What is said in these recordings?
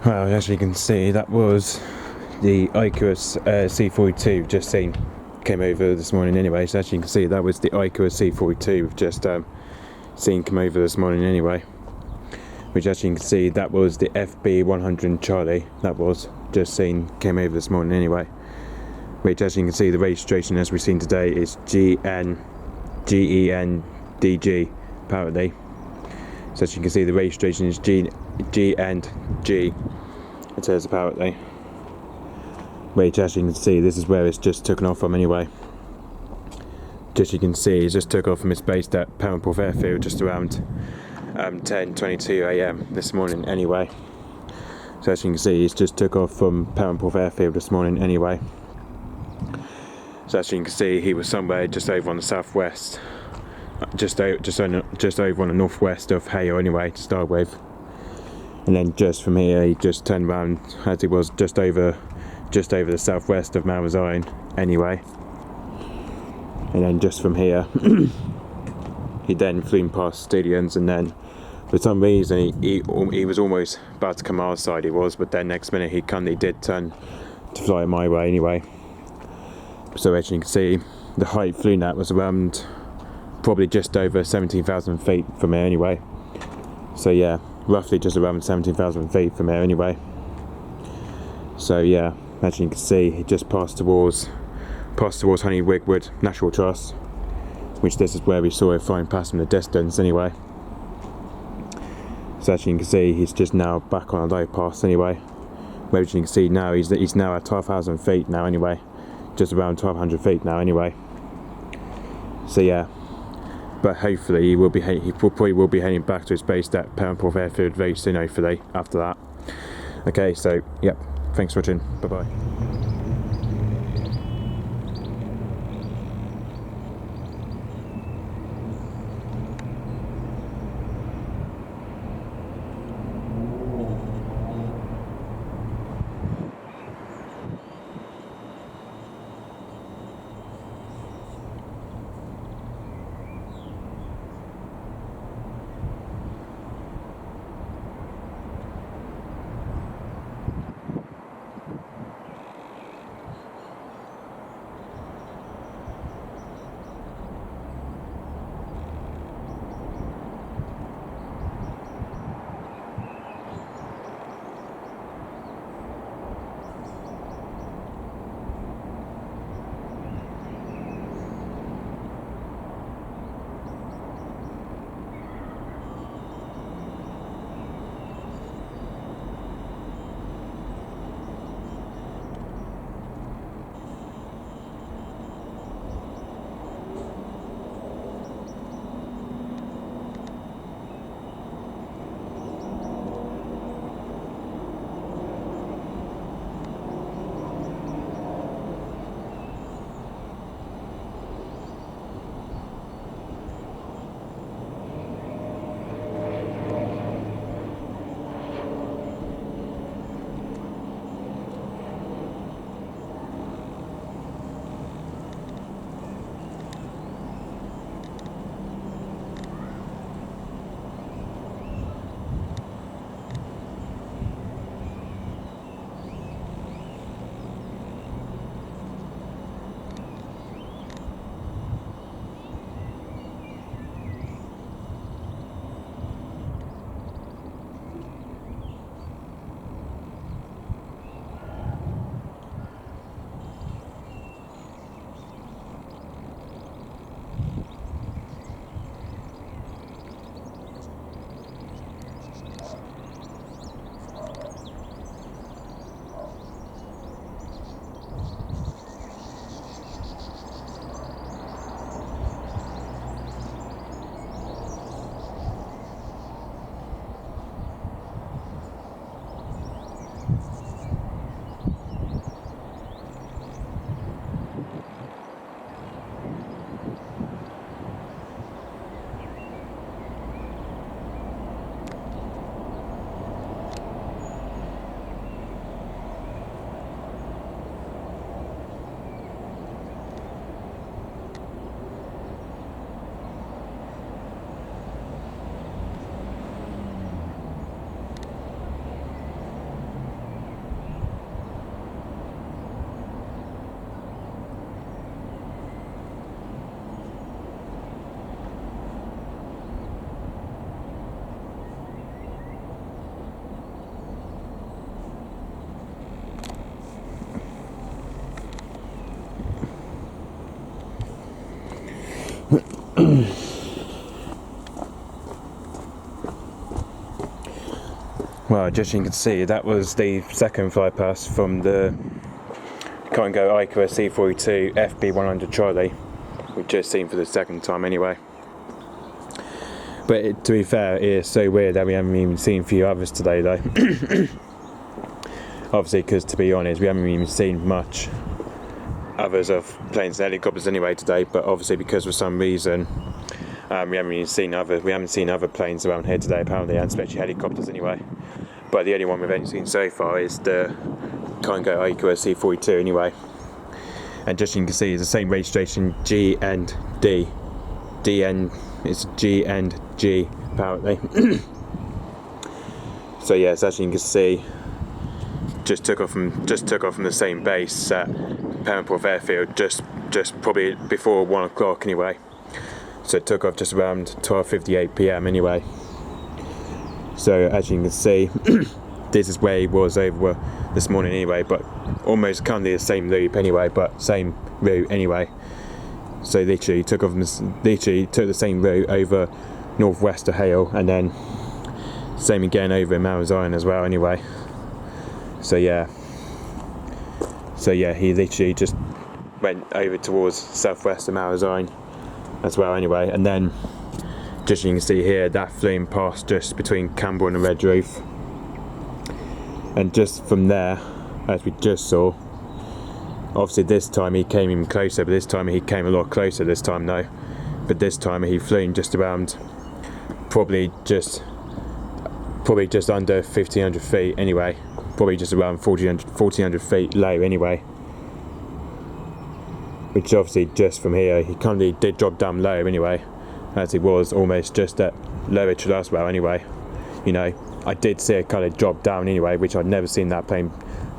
Well, as you can see, that was the Ikarus C-42 just seen, came over this morning anyway. So as you can see, that was the Ikarus C-42 we've just seen come over this morning anyway. Which, as you can see, that was the FB100 Charlie, that was just seen, came over this morning anyway. Which, as you can see, the registration as we've seen today is G-ENDG apparently. So as you can see, the registration is G-ENDG, it says apparently. Which, as you can see, this is where it's just taken off from anyway. Just you can see, it just took off from its base at Perranporth Airfield just around 10:22 AM this morning anyway. So as you can see, it's just took off from Perranporth Airfield this morning anyway. So as you can see, he was somewhere just over on the southwest, just over on the northwest of Hayo anyway to start with. And then just from here, he just turned around as he was just over the southwest of Malvern anyway. And then just from here, he then flew past Stadiums, and then for some reason he was almost about to come our side, he was, but then next minute he did turn to fly my way anyway. So as you can see, the height flew at was around probably just over 17,000 feet from here anyway. So yeah, roughly just around 17,000 feet from here anyway. So yeah, as you can see, he just passed towards Honey Wigwood National Trust, which this is where we saw it flying past in the distance anyway. So as you can see, he's just now back on a low pass anyway. Where as you can see now, he's now at 12,000 feet now anyway, just around 1,200 feet now anyway. So yeah, but hopefully he probably will be heading back to his base at Perranporth Airfield very soon, hopefully after that. Okay, so yep, thanks for watching, bye bye. Well, just you can see, that was the second fly past from the Comco Ikarus C-42 FB100 Charlie. We've just seen for the second time anyway. But to be fair, it is so weird that we haven't even seen a few others today though. Obviously, because to be honest, we haven't even seen much others of planes and helicopters anyway today. But obviously, because for some reason we haven't seen other planes around here today apparently, and especially helicopters anyway. But the only one we've only seen so far is the Comco Ikarus C-42 anyway. And just you can see, it's the same registration, G-ENDG. It's G-ENDG apparently. So yes, as you can see, just took off from the same base at Pemberton Airfield just probably before 1 o'clock anyway. So it took off just around 12:58 PM anyway. So as you can see, this is where he was over this morning anyway, but almost kind of the same loop anyway, but same route anyway. So literally took the same route over northwest of Hale, and then same again over in Mount Zion as well anyway. So yeah, he literally just went over towards southwest of Mount Zion as well anyway. And then just you can see here, that flew past just between Campbell and the Red Roof, and just from there, as we just saw, obviously this time he came even closer, but this time he came a lot closer this time though. But this time he flew just around probably just under 1,500 feet anyway, probably just around 1,400 feet low anyway, which obviously just from here he kind of did drop down low anyway, as he was almost just at lower Chalaswell anyway. You know, I did see a kind of drop down anyway, which I'd never seen that plane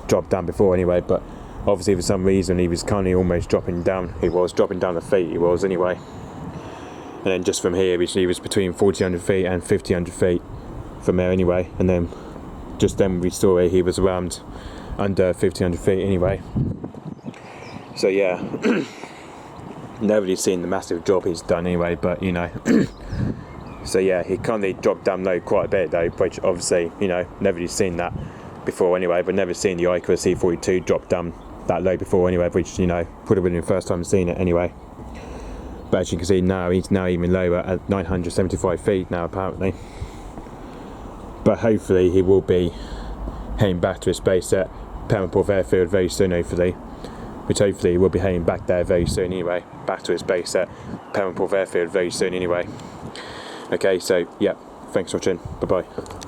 drop down before anyway, but obviously for some reason he was kind of almost dropping down. He was dropping down the feet, he was anyway. And then just from here he was between 1,400 feet and 1,500 feet from there anyway, and then just then we saw he was around under 1,500 feet anyway. So yeah, never really seen the massive drop he's done anyway, but you know. So yeah, he kind of dropped down low quite a bit though, which obviously, you know, never really seen that before anyway, but never seen the Ikarus C-42 drop down that low before anyway, which, you know, would have been the first time seeing it anyway. But as you can see now, he's now even lower at 975 feet now apparently. But hopefully he will be heading back to his base at Pemberton Airfield very soon hopefully, which hopefully he will be heading back there very soon anyway, back to his base at Pemberton Airfield very soon anyway. Okay, so yeah, thanks for watching, bye bye.